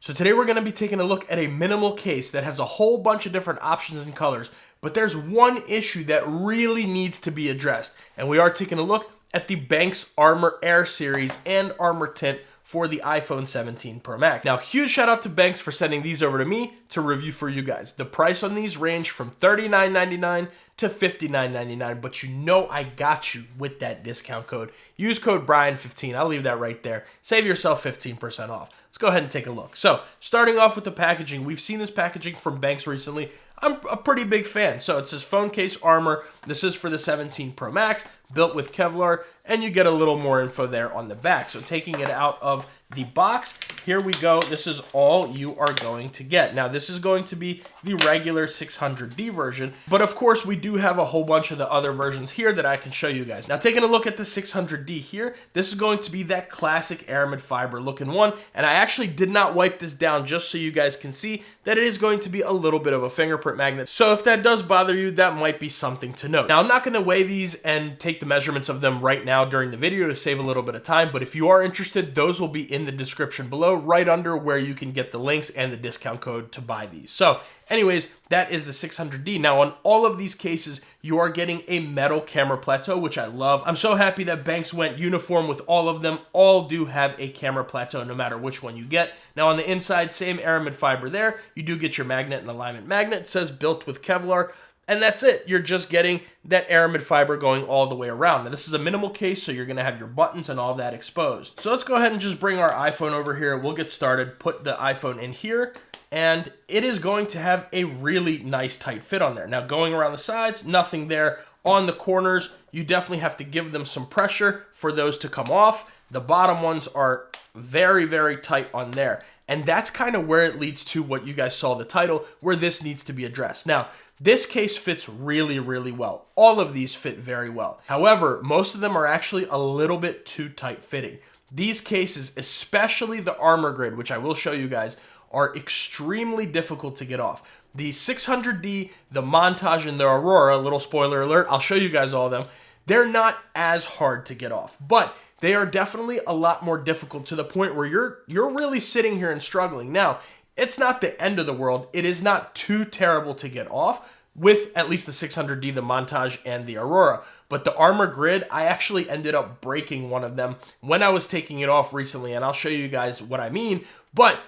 So today we're going to be taking a look at a minimal case that has a whole bunch of different options and colors, but there's one issue that really needs to be addressed, and we are taking a look at the Benks Armor Air series and ArmorTint for the iPhone 17 Pro Max. Now, huge shout out to Benks for sending these over to me to review for you guys. The price on these range from $39.99 to $59.99, but you know I got you with that discount code. Use code Brian15. I'll leave that right there. Save yourself 15% off. Let's go ahead and take a look. So, starting off with the packaging, we've seen this packaging from Benks recently. I'm a pretty big fan. So it says phone case armor. This is for the 17 Pro Max, built with Kevlar, and you get a little more info there on the back. So taking it out of the box, here we go. This is all you are going to get. Now this is going to be the regular 600D version, but of course we do have a whole bunch of the other versions here that I can show you guys. Now taking a look at the 600D here, this is going to be that classic aramid fiber looking one, and I actually did not wipe this down just so you guys can see that it is going to be a little bit of a fingerprint magnet. So if that does bother you, that might be something to note. Now I'm not going to weigh these and take the measurements of them right now during the video to save a little bit of time, but if you are interested, those will be in the description below, right under where you can get the links and the discount code to buy these. So anyways, that is the 600D. Now on all of these cases, you are getting a metal camera plateau, which I love. I'm so happy that Benks went uniform with all of them. All do have a camera plateau no matter which one you get. Now on the inside, same aramid fiber there. You do get your magnet and alignment magnet. It says built with Kevlar. And that's it. You're just getting that aramid fiber going all the way around. Now, this is a minimal case, so you're going to have your buttons and all that exposed. So let's go ahead and just bring our iPhone over here. We'll get started. Put the iPhone in here, and it is going to have a really nice tight fit on there. Now, going around the sides, nothing there. On the corners, you definitely have to give them some pressure for those to come off. The bottom ones are very, very tight on there. And that's kind of where it leads to what you guys saw the title, where this needs to be addressed. Now, this case fits really, really well. All of these fit very well. However, most of them are actually a little bit too tight fitting. These cases, especially the ArmorGrid, which I will show you guys, are extremely difficult to get off. The 600D, the Montage, and the Aurora, little spoiler alert, I'll show you guys all of them, they're not as hard to get off, but they are definitely a lot more difficult to the point where you're really sitting here and struggling. Now, it's not the end of the world. It is not too terrible to get off with at least the 600D, the Montage, and the Aurora. But the ArmorGrid, I actually ended up breaking one of them when I was taking it off recently, and I'll show you guys what I mean. But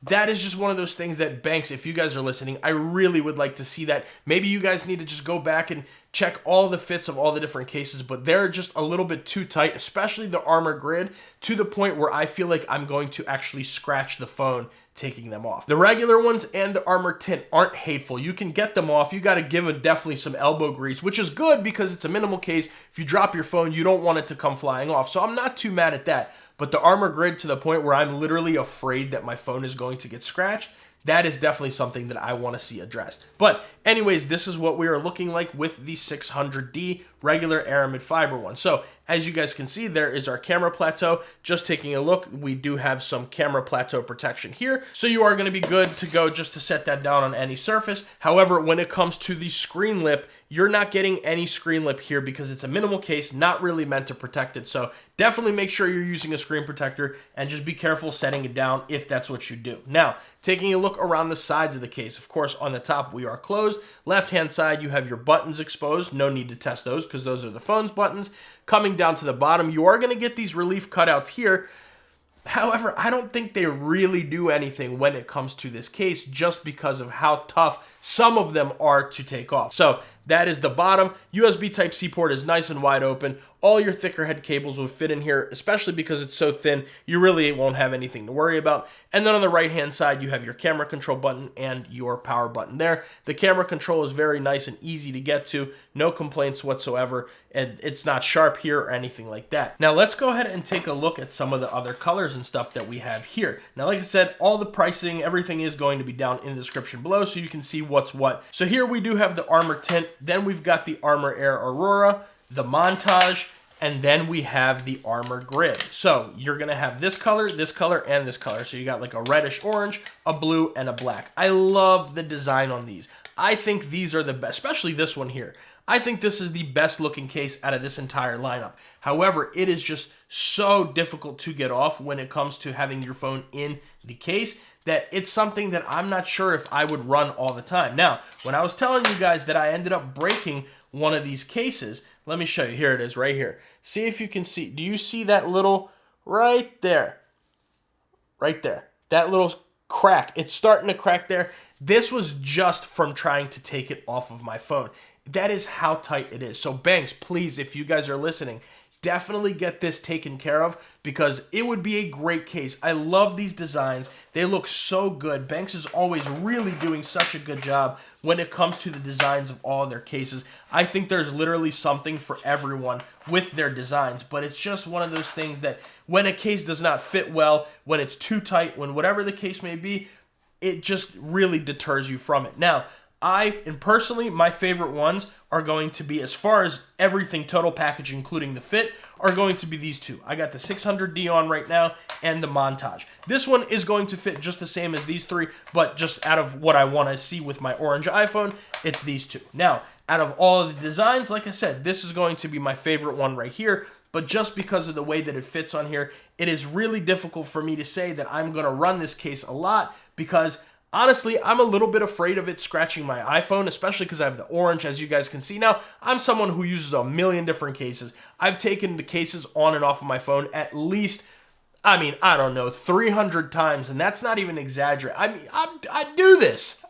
that is just one of those things that Benks, if you guys are listening, I really would like to see that. Maybe you guys need to just go back and check all the fits of all the different cases, but they're just a little bit too tight, especially the ArmorGrid, to the point where I feel like I'm going to actually scratch the phone taking them off. The regular ones and the ArmorTint aren't hateful. You can get them off. You got to give it definitely some elbow grease, which is good because it's a minimal case. If you drop your phone, you don't want it to come flying off. So I'm not too mad at that. But the ArmorGrid, to the point where I'm literally afraid that my phone is going to get scratched, that is definitely something that I want to see addressed. But anyways, this is what we are looking like with the 600D regular aramid fiber one. So as you guys can see, there is our camera plateau. Just taking a look, we do have some camera plateau protection here. So you are going to be good to go just to set that down on any surface. However, when it comes to the screen lip, you're not getting any screen lip here because it's a minimal case, not really meant to protect it. So definitely make sure you're using a screen protector and just be careful setting it down if that's what you do. Now, taking a look around the sides of the case, of course, on the top, we are closed. Left-hand side, you have your buttons exposed. No need to test those because those are the phone's buttons. Coming down to the bottom, you are going to get these relief cutouts here. However, I don't think they really do anything when it comes to this case just because of how tough some of them are to take off. So that is the bottom. USB Type-C port is nice and wide open. All your thicker head cables will fit in here, especially because it's so thin, you really won't have anything to worry about. And then on the right-hand side, you have your camera control button and your power button there. The camera control is very nice and easy to get to. No complaints whatsoever, and it's not sharp here or anything like that. Now, let's go ahead and take a look at some of the other colors and stuff that we have here. Now, like I said, all the pricing, everything is going to be down in the description below so you can see what's what. So here we do have the ArmorTint, then we've got the Armor Air Aurora, the Montage, And then we have the ArmorGrid. So you're gonna have this color, and this color. So you got like a reddish orange, a blue, and a black. I love the design on these. I think these are the best, especially this one here. I think this is the best looking case out of this entire lineup. However, it is just so difficult to get off when it comes to having your phone in the case that it's something that I'm not sure if I would run all the time. Now, when I was telling you guys that I ended up breaking one of these cases, let me show you. Here it is right here. See if you can see. Do you see that little right there? Right there. That little crack. It's starting to crack there. This was just from trying to take it off of my phone. That is how tight it is. So Benks, please, if you guys are listening, definitely get this taken care of because it would be a great case. I love these designs. They look so good. Benks is always really doing such a good job when it comes to the designs of all of their cases. I think there's literally something for everyone with their designs, but it's just one of those things that when a case does not fit well, when it's too tight, when whatever the case may be, it just really deters you from it. Now, personally, my favorite ones are going to be, as far as everything total package, including the fit, are going to be these two. I got the 600D on right now and the Montage. This one is going to fit just the same as these three, but just out of what I want to see with my orange iPhone, it's these two. Now, out of all of the designs, like I said, this is going to be my favorite one right here, but just because of the way that it fits on here, it is really difficult for me to say that I'm going to run this case a lot because honestly, I'm a little bit afraid of it scratching my iPhone, especially because I have the orange, as you guys can see. Now, I'm someone who uses a million different cases. I've taken the cases on and off of my phone at least, I don't know, 300 times, and that's not even exaggerating. I do this.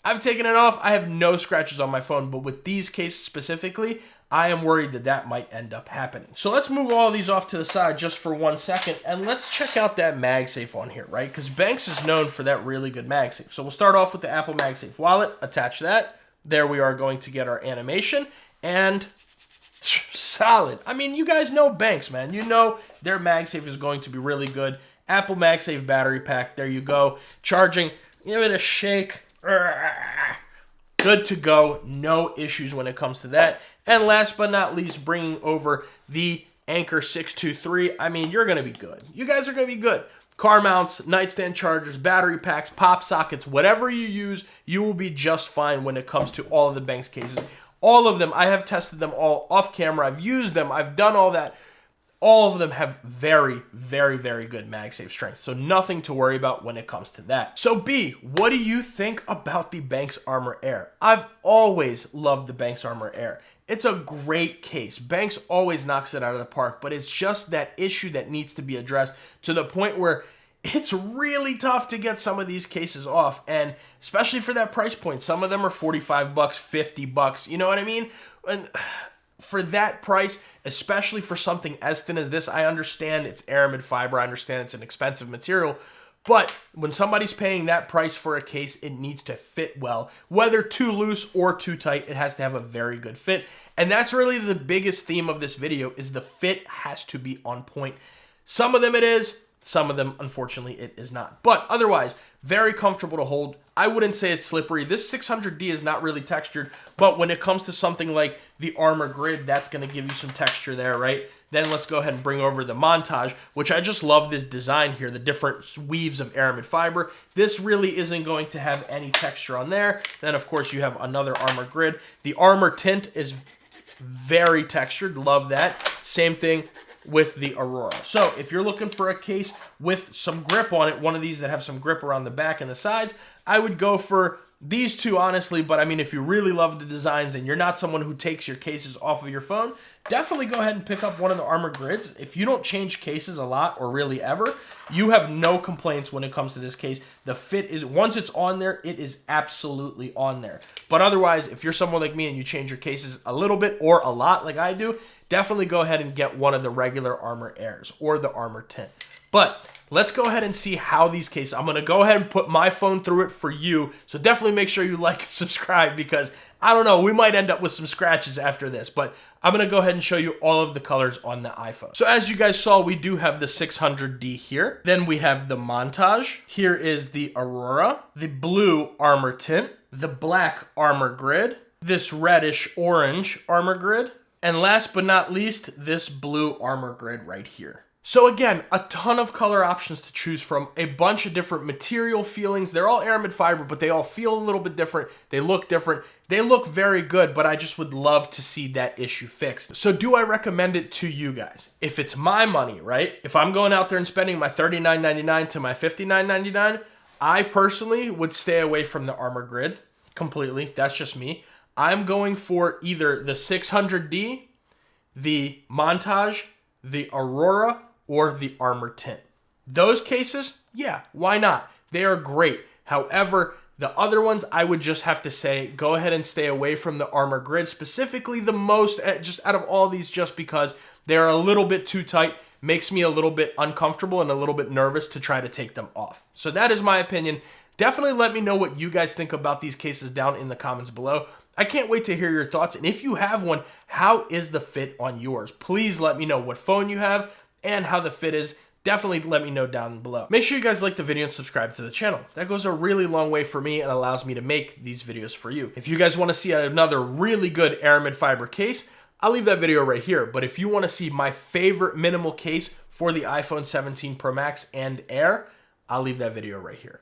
I've taken it off. I have no scratches on my phone, but with these cases specifically, I am worried that that might end up happening. So let's move all of these off to the side just for 1 second, and let's check out that MagSafe on here, right? Because Benks is known for that really good MagSafe. So we'll start off with the Apple MagSafe wallet, attach that. There we are going to get our animation, and solid. You guys know Benks, man. You know their MagSafe is going to be really good. Apple MagSafe battery pack, there you go. Charging, give it a shake. Good to go, no issues when it comes to that. And last but not least, bringing over the Anker 623. You're going to be good. You guys are going to be good. Car mounts, nightstand chargers, battery packs, pop sockets, whatever you use, you will be just fine when it comes to all of the Benks cases. All of them, I have tested them all off camera. I've used them. I've done all that. All of them have very, very, very good MagSafe strength. So nothing to worry about when it comes to that. So B, what do you think about the Benks Armor Air? I've always loved the Benks Armor Air. It's a great case. Benks always knocks it out of the park, but it's just that issue that needs to be addressed to the point where it's really tough to get some of these cases off. And especially for that price point, some of them are $45, $50. You know what I mean? And for that price, especially for something as thin as this, I understand it's aramid fiber. I understand it's an expensive material. But when somebody's paying that price for a case, it needs to fit well. Whether too loose or too tight, it has to have a very good fit. And that's really the biggest theme of this video, is the fit has to be on point. Some of them it is. Some of them, unfortunately, it is not. But otherwise, very comfortable to hold. I wouldn't say it's slippery. This 600D is not really textured, but when it comes to something like the ArmorGrid, that's going to give you some texture there, right? Then let's go ahead and bring over the Montage, which I just love this design here, the different weaves of aramid fiber. This really isn't going to have any texture on there. Then, of course, you have another ArmorGrid. The ArmorTint is very textured. Love that. Same thing with the Aurora. So if you're looking for a case with some grip on it, one of these that have some grip around the back and the sides, I would go for these two, honestly. But if you really love the designs and you're not someone who takes your cases off of your phone, definitely go ahead and pick up one of the ArmorGrids. If you don't change cases a lot or really ever, you have no complaints when it comes to this case. The fit is, once it's on there, it is absolutely on there. But otherwise, if you're someone like me and you change your cases a little bit or a lot like I do, definitely go ahead and get one of the regular Armor Airs or the ArmorTint. But let's go ahead and see how these cases, I'm going to go ahead and put my phone through it for you. So definitely make sure you like and subscribe, because I don't know, we might end up with some scratches after this. But I'm going to go ahead and show you all of the colors on the iPhone. So as you guys saw, we do have the 600D here. Then we have the Montage. Here is the Aurora, the blue ArmorTint, the black ArmorGrid, this reddish orange ArmorGrid, And last but not least, this blue ArmorGrid right here. So again, a ton of color options to choose from, a bunch of different material feelings. They're all aramid fiber, but they all feel a little bit different. They look different. They look very good, but I just would love to see that issue fixed. So do I recommend it to you guys? If it's my money, right? If I'm going out there and spending my $39.99 to my $59.99, I personally would stay away from the ArmorGrid completely. That's just me. I'm going for either the 600D, the Montage, the Aurora, or the ArmorTint. Those cases, yeah, why not? They are great. However, the other ones, I would just have to say, go ahead and stay away from the ArmorGrid, specifically the most, just out of all these, just because they're a little bit too tight, makes me a little bit uncomfortable and a little bit nervous to try to take them off. So that is my opinion. Definitely let me know what you guys think about these cases down in the comments below. I can't wait to hear your thoughts. And if you have one, how is the fit on yours? Please let me know what phone you have and how the fit is. Definitely let me know down below. Make sure you guys like the video and subscribe to the channel. That goes a really long way for me and allows me to make these videos for you. If you guys want to see another really good aramid fiber case, I'll leave that video right here. But if you want to see my favorite minimal case for the iPhone 17 Pro Max and Air, I'll leave that video right here.